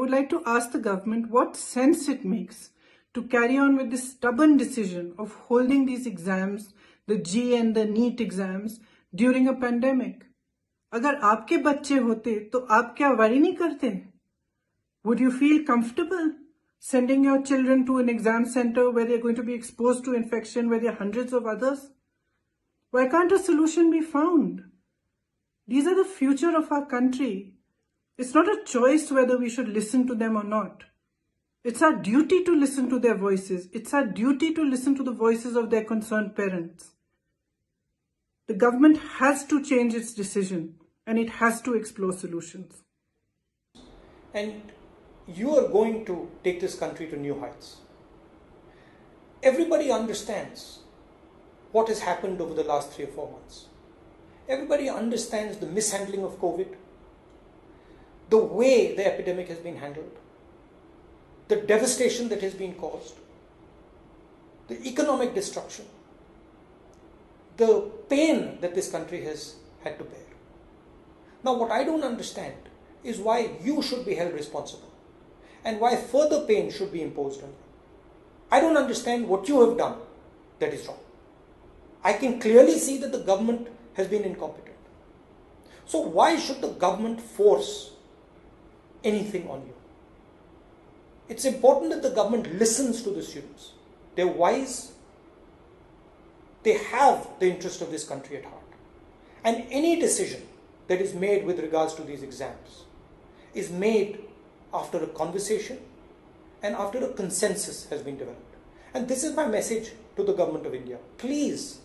would like to ask the government what sense it makes to carry on with this stubborn decision of holding these exams, the JEE and the Neet exams, during a pandemic. अगर आपके बच्चे होते तो आप क्या worry नहीं करते? Would you feel comfortable sending your children to an exam center where they're going to be exposed to infection, where there are hundreds of others? Why can't a solution be found? These are the future of our country. It's not a choice whether we should listen to them or not. It's our duty to listen to their voices. It's our duty to listen to the voices of their concerned parents. The government has to change its decision and it has to explore solutions. And you are going to take this country to new heights. Everybody understands what has happened over the last 3 or 4 months. Everybody understands the mishandling of COVID, the way the epidemic has been handled, the devastation that has been caused, the economic destruction, the pain that this country has had to bear. Now, what I don't understand is why you should be held responsible and why further pain should be imposed on you. I don't understand what you have done that is wrong. I can clearly see that the government has been incompetent. So why should the government force anything on you? It's important that the government listens to the students. They're wise. They have the interest of this country at heart. And any decision that is made with regards to these exams is made after a conversation and after a consensus has been developed. And this is my message to the government of India. Please,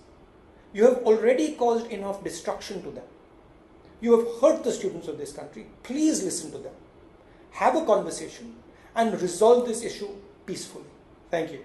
you have already caused enough destruction to them. You have hurt the students of this country. Please listen to them. Have a conversation and resolve this issue peacefully. Thank you.